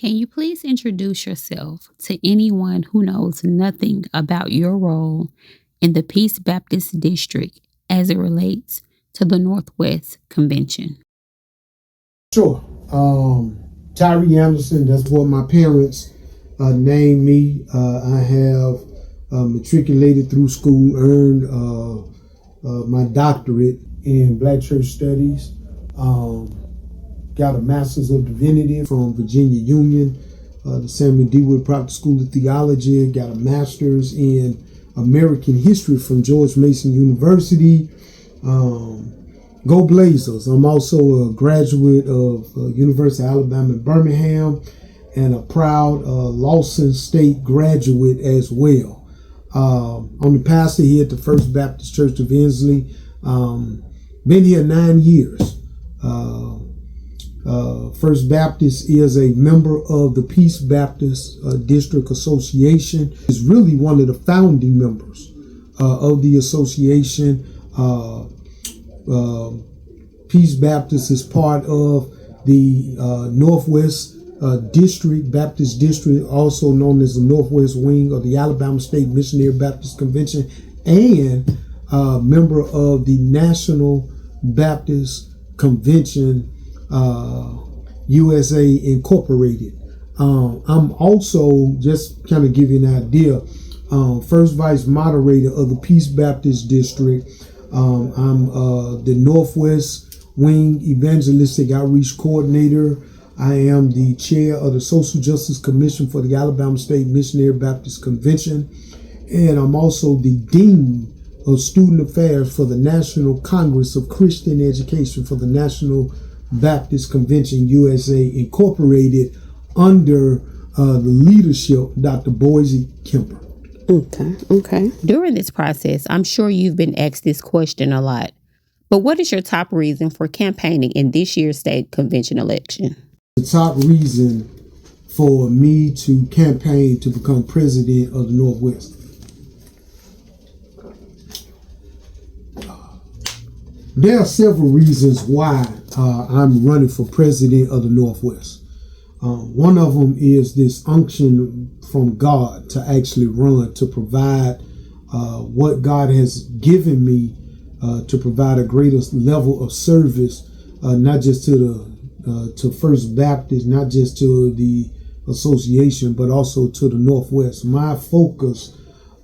Can you please introduce yourself to anyone who knows nothing about your role in the Peace Baptist District as it relates to the Northwest Convention? Sure. Tyree Anderson, that's what my parents named me. I have matriculated through school, earned my doctorate in Black Church Studies. Got a Master's of Divinity from Virginia Union, the Samuel D. Wood Proctor School of Theology. Got a Master's in American History from George Mason University. Go Blazers. I'm also a graduate of University of Alabama in Birmingham and a proud Lawson State graduate as well. I'm the pastor here at the First Baptist Church of Inslee. Been here 9 years. First Baptist is a member of the Peace Baptist District Association. Is really one of the founding members of the association. Peace Baptist is part of the Northwest Baptist District, also known as the Northwest Wing of the Alabama State Missionary Baptist Convention, and member of the National Baptist Convention, USA Incorporated. I'm also, just kind of give you an idea, first vice moderator of the Peace Baptist District. I'm the Northwest Wing Evangelistic Outreach Coordinator. I am the chair of the Social Justice Commission for the Alabama State Missionary Baptist Convention. And I'm also the Dean of Student Affairs for the National Congress of Christian Education for the National Baptist Convention USA Incorporated under the leadership of Dr. Boise Kemper. Okay. During this process, I'm sure you've been asked this question a lot, but what is your top reason for campaigning in this year's state convention election? The top reason for me to campaign to become president of the Northwest. There are several reasons why I'm running for president of the Northwest. One of them is this unction from God to actually run, to provide what God has given me to provide a greater level of service, not just to First Baptist, not just to the association, but also to the Northwest. My focus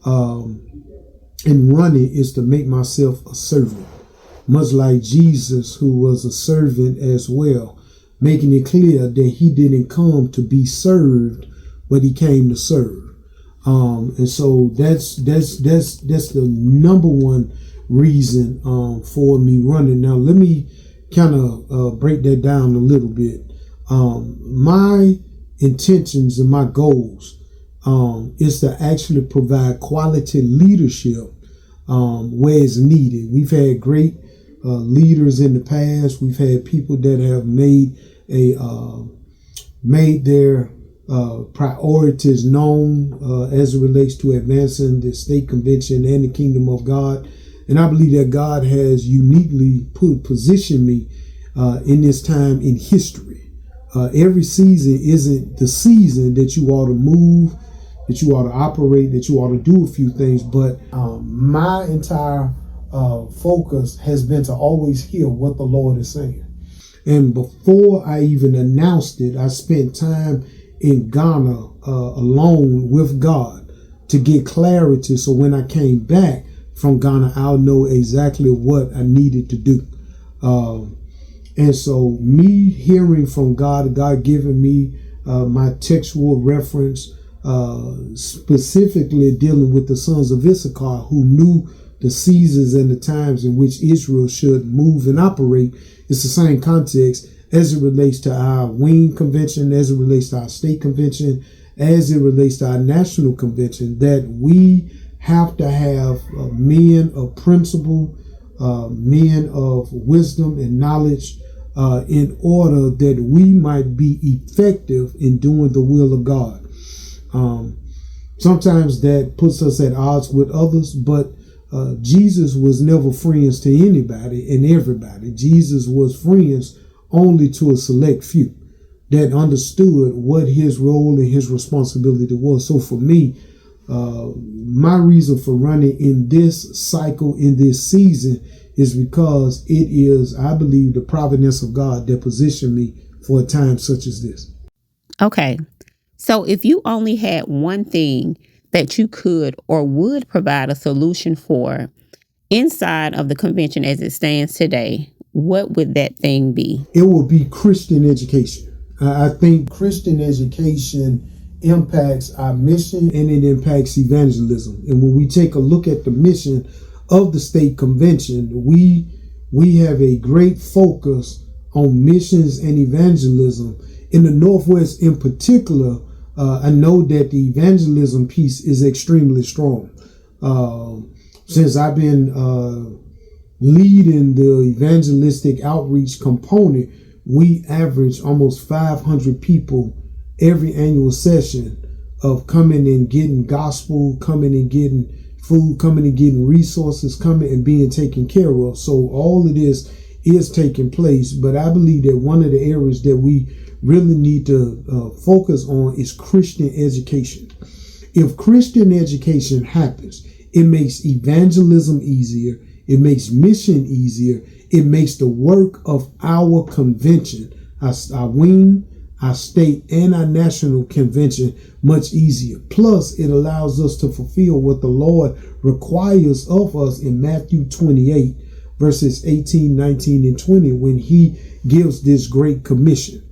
in running is to make myself a servant, much like Jesus, who was a servant as well, making it clear that he didn't come to be served, but he came to serve. And so that's the number one reason for me running. Now, let me kind of break that down a little bit. My intentions and my goals is to actually provide quality leadership where it's needed. We've had great leaders in the past. We've had people that have made their priorities known as it relates to advancing the state convention and the kingdom of God. And I believe that God has uniquely positioned me in this time in history. Every season isn't the season that you ought to move, that you ought to operate, that you ought to do a few things. But my entire focus has been to always hear what the Lord is saying. And before I even announced it, I spent time in Ghana alone with God to get clarity. So when I came back from Ghana, I'll know exactly what I needed to do. And so me hearing from God giving me my textual reference, specifically dealing with the sons of Issachar, who knew the seasons and the times in which Israel should move and operate. It's the same context as it relates to our wing convention, as it relates to our state convention, as it relates to our national convention, that we have to have men of principle, men of wisdom and knowledge, in order that we might be effective in doing the will of God. Sometimes that puts us at odds with others, but Jesus was never friends to anybody and everybody. Jesus was friends only to a select few. that understood what his role and his responsibility was. So for me, my reason for running in this cycle, in this season, is because it is, I believe, the providence of God that positioned me for a time such as this. Okay. So if you only had one thing that you could or would provide a solution for inside of the convention as it stands today, what would that thing be? It will be Christian education. I think Christian education impacts our mission and it impacts evangelism. And when we take a look at the mission of the state convention, we have a great focus on missions and evangelism. In the Northwest in particular, I know that the evangelism piece is extremely strong. Since I've been leading the evangelistic outreach component, we average almost 500 people every annual session of coming and getting gospel, coming and getting food, coming and getting resources, coming and being taken care of. So all of this is taking place. But I believe that one of the areas that we really need to focus on is Christian education. If Christian education happens, it makes evangelism easier. It makes mission easier. It makes the work of our convention, our wing, our state, and our national convention much easier. Plus, it allows us to fulfill what the Lord requires of us in Matthew 28, verses 18, 19, and 20, when he gives this great commission.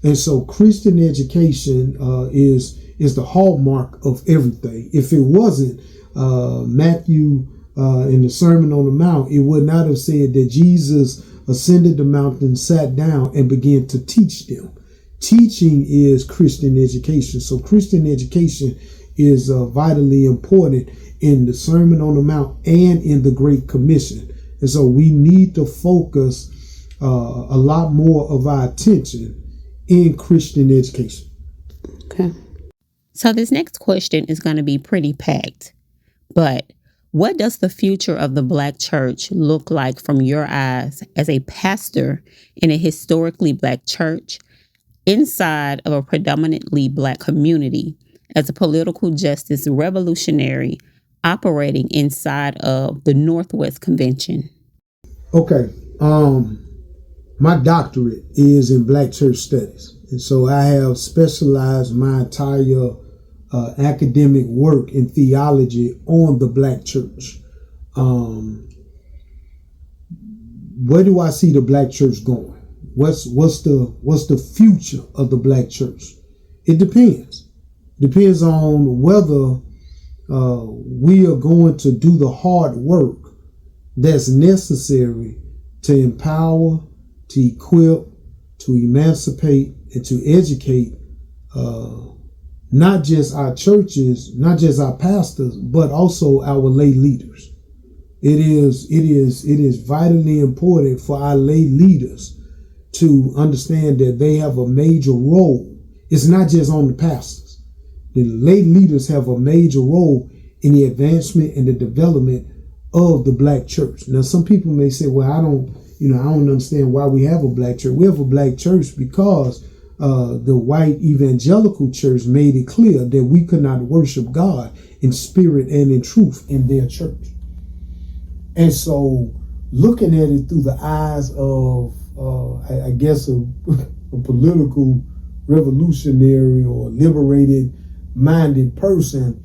And so Christian education is the hallmark of everything. If it wasn't, Matthew in the Sermon on the Mount, it would not have said that Jesus ascended the mountain, sat down, and began to teach them. Teaching is Christian education. So Christian education is vitally important in the Sermon on the Mount and in the Great Commission. And so we need to focus a lot more of our attention in Christian education. Okay. So this next question is going to be pretty packed, but what does the future of the Black church look like from your eyes as a pastor in a historically Black church inside of a predominantly Black community, as a political justice revolutionary operating inside of the Northwest Convention? Okay. My doctorate is in Black church studies. And so I have specialized my entire academic work in theology on the Black church. Where do I see the Black church going? What's the future of the Black church? It depends. Depends on whether we are going to do the hard work that's necessary to empower, to equip, to emancipate, and to educate not just our churches, not just our pastors, but also our lay leaders. It is vitally important for our lay leaders to understand that they have a major role. It's not just on the pastors. The lay leaders have a major role in the advancement and the development of the Black church. Now, some people may say, well, I don't understand why we have a Black church. We have a Black church because the white evangelical church made it clear that we could not worship God in spirit and in truth in their church. And so looking at it through the eyes of, I guess, a political revolutionary or liberated minded person,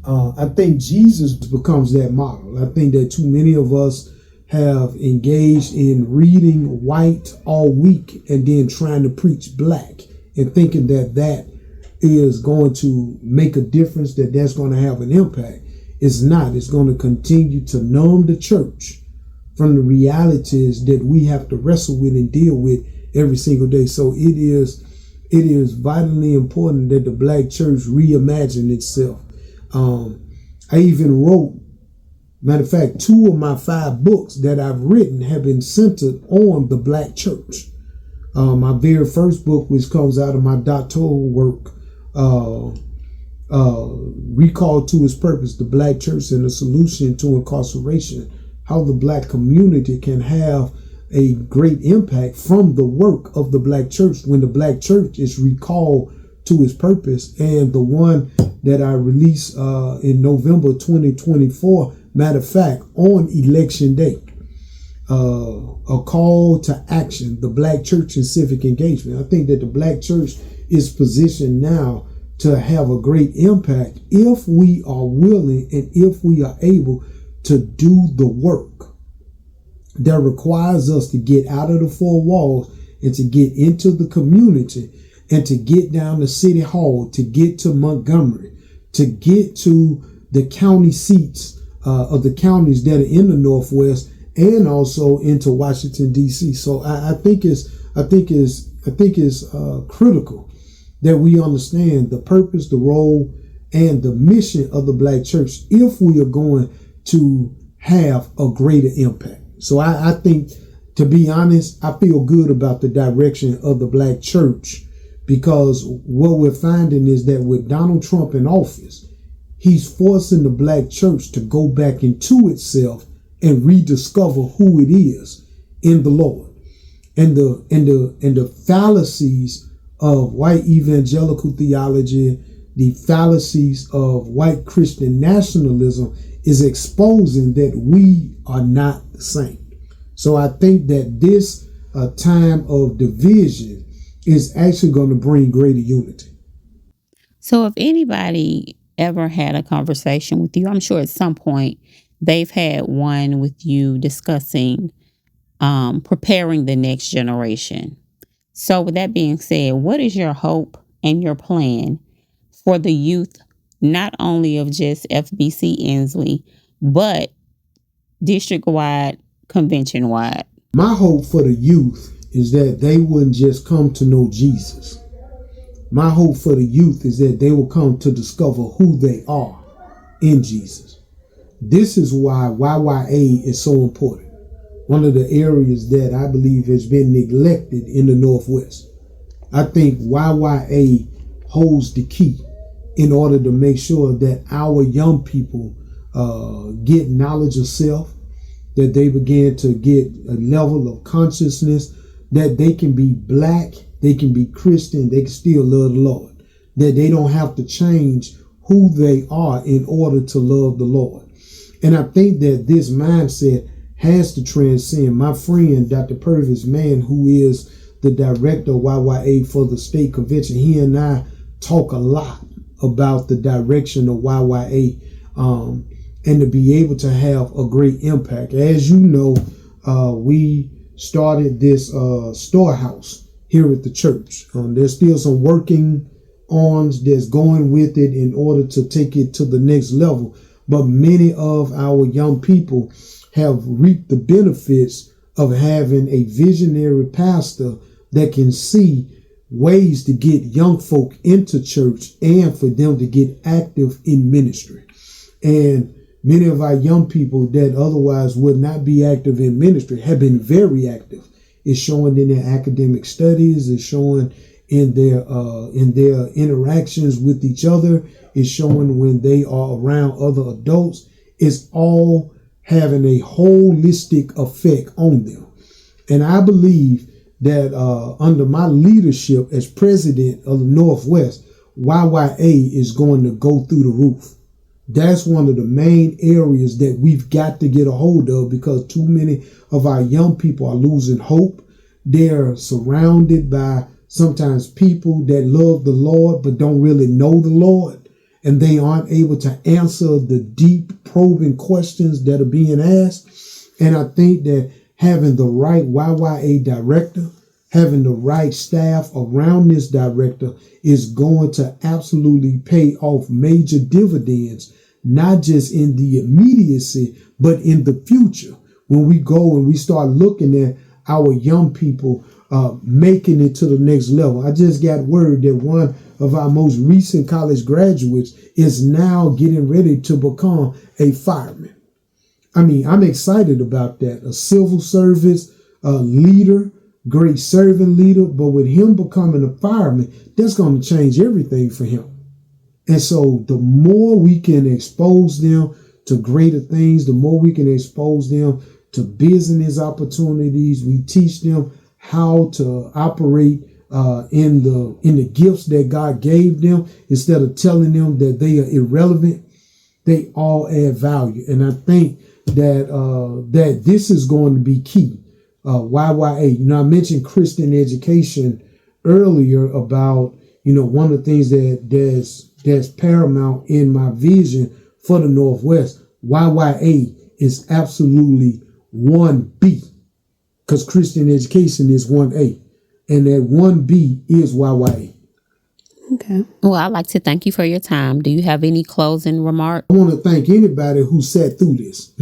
I think Jesus becomes that model. I think that too many of us have engaged in reading white all week and then trying to preach Black and thinking that is going to make a difference, that's going to have an impact. It's not. It's going to continue to numb the church from the realities that we have to wrestle with and deal with every single day. So it is vitally important that the Black church reimagine itself. I even wrote, matter of fact, 2 of my 5 books that I've written have been centered on the Black church. My very first book, which comes out of my doctoral work, Recalled to Its Purpose, The Black Church and the Solution to Incarceration, how the Black community can have a great impact from the work of the black church when the black church is recalled to its purpose. And the one that I released in November 2024, matter of fact, on election day, a call to action, the black church and civic engagement. I think that the black church is positioned now to have a great impact if we are willing and if we are able to do the work that requires us to get out of the four walls and to get into the community and to get down to City Hall, to get to Montgomery, to get to the county seats of the counties that are in the Northwest, and also into Washington D.C. So I think it's critical that we understand the purpose, the role, and the mission of the black church if we are going to have a greater impact. So I think, to be honest, I feel good about the direction of the black church, because what we're finding is that with Donald Trump in office, he's forcing the black church to go back into itself and rediscover who it is in the Lord. And the fallacies of white evangelical theology, the fallacies of white Christian nationalism is exposing that we are not the same. So I think that this time of division is actually going to bring greater unity. So if anybody ever had a conversation with you, I'm sure at some point they've had one with you discussing preparing the next generation. So with that being said, what is your hope and your plan for the youth, not only of just FBC Inslee, but district-wide, convention-wide? My hope for the youth is that they wouldn't just come to know Jesus. My hope for the youth is that they will come to discover who they are in Jesus. This is why YYA is so important. One of the areas that I believe has been neglected in the Northwest. I think YYA holds the key in order to make sure that our young people get knowledge of self, that they begin to get a level of consciousness, that they can be black, they can be Christian, they can still love the Lord, that they don't have to change who they are in order to love the Lord. And I think that this mindset has to transcend. My friend, Dr. Purvis Mann, who is the director of YYA for the state convention, he and I talk a lot about the direction of YYA and to be able to have a great impact. As you know, we started this storehouse here at the church. There's still some working on that's going with it in order to take it to the next level. But many of our young people have reaped the benefits of having a visionary pastor that can see ways to get young folk into church and for them to get active in ministry. And many of our young people that otherwise would not be active in ministry have been very active. It's showing in their academic studies. It's showing in their interactions with each other. It's showing when they are around other adults. It's all having a holistic effect on them. And I believe that under my leadership as president of the Northwest, YYA is going to go through the roof. That's one of the main areas that we've got to get a hold of, because too many of our young people are losing hope. They're surrounded by sometimes people that love the Lord but don't really know the Lord, and they aren't able to answer the deep probing questions that are being asked. And I think that having the right YYA director, having the right staff around this director is going to absolutely pay off major dividends, not just in the immediacy, but in the future. When we go and we start looking at our young people making it to the next level. I just got word that one of our most recent college graduates is now getting ready to become a fireman. I mean, I'm excited about that. A civil service leader, great servant leader, but with him becoming a fireman, that's going to change everything for him. And so the more we can expose them to greater things, the more we can expose them to business opportunities. We teach them how to operate in the gifts that God gave them. Instead of telling them that they are irrelevant, they all add value. And I think that this is going to be key. YYA. I mentioned Christian education earlier about, one of the things that's paramount in my vision for the Northwest. YYA is absolutely 1B, because Christian education is 1A, and that 1B is YYA. Okay. Well, I'd like to thank you for your time. Do you have any closing remarks? I want to thank anybody who sat through this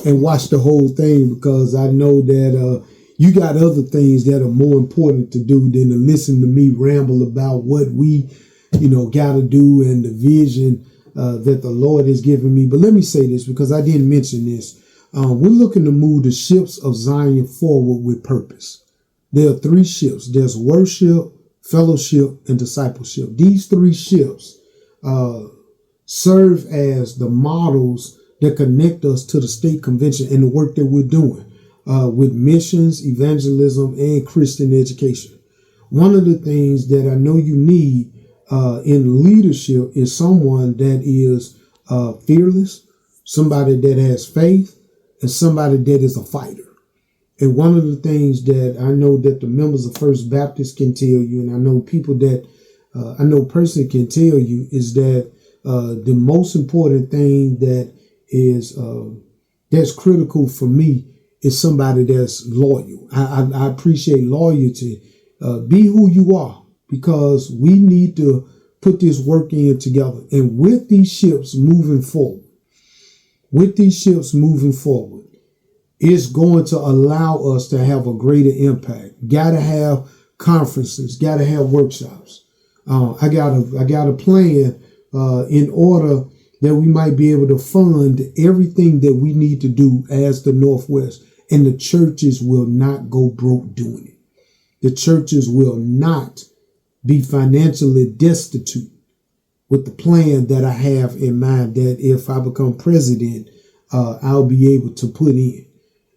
and watched the whole thing, because I know that you got other things that are more important to do than to listen to me ramble about what we, got to do and the vision that the Lord has given me. But let me say this, because I didn't mention this. We're looking to move the ships of Zion forward with purpose. There are 3 ships. There's worship, fellowship, and discipleship. These 3 ships serve as the models that connect us to the state convention and the work that we're doing with missions, evangelism, and Christian education. One of the things that I know you need in leadership is someone that is fearless, somebody that has faith, and somebody that is a fighter. And one of the things that I know that the members of First Baptist can tell you, and I know people that I know personally can tell you, is that the most important thing that is that's critical for me is somebody that's loyal. I appreciate loyalty. Be who you are, because we need to put this work in together. And with these ships moving forward, it's going to allow us to have a greater impact. Got to have conferences, got to have workshops. I got a plan in order that we might be able to fund everything that we need to do as the Northwest. And the churches will not go broke doing it. The churches will not be financially destitute with the plan that I have in mind, that if I become president, I'll be able to put in.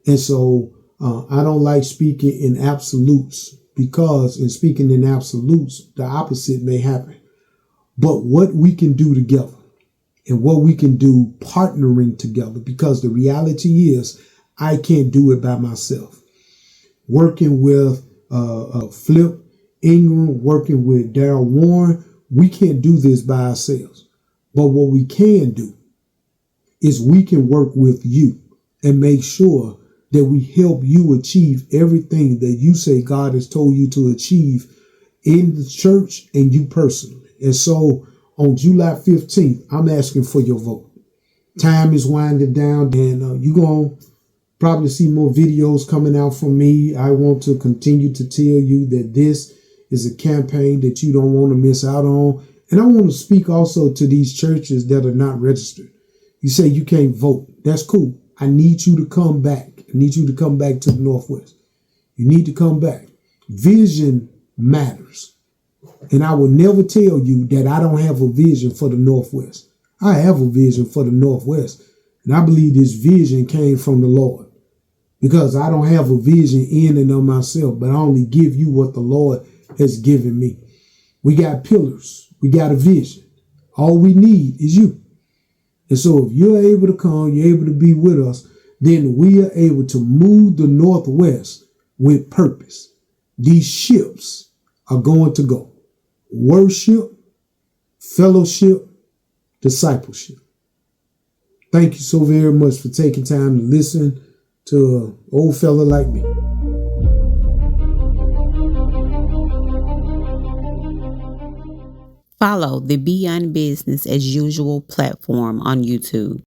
And so I don't like speaking in absolutes, because in speaking in absolutes, the opposite may happen. But what we can do together and what we can do partnering together, because the reality is I can't do it by myself. Working with Flip Ingram, working with Darrell Warren, we can't do this by ourselves. But what we can do is we can work with you and make sure that we help you achieve everything that you say God has told you to achieve in the church and you personally. And so on July 15th, I'm asking for your vote. Time is winding down, and you're going to probably see more videos coming out from me. I want to continue to tell you that this is a campaign that you don't want to miss out on. And I want to speak also to these churches that are not registered. You say you can't vote. That's cool. I need you to come back. I need you to come back to the Northwest. You need to come back. Vision matters. And I will never tell you that I don't have a vision for the Northwest. I have a vision for the Northwest. And I believe this vision came from the Lord, because I don't have a vision in and of myself, but I only give you what the Lord has given me. We got pillars. We got a vision. All we need is you. And so if you're able to come, you're able to be with us, then we are able to move the Northwest with purpose. These ships are going to go. Worship, fellowship, discipleship. Thank you so very much for taking time to listen to an old fella like me. Follow the Beyond Business as Usual platform on YouTube.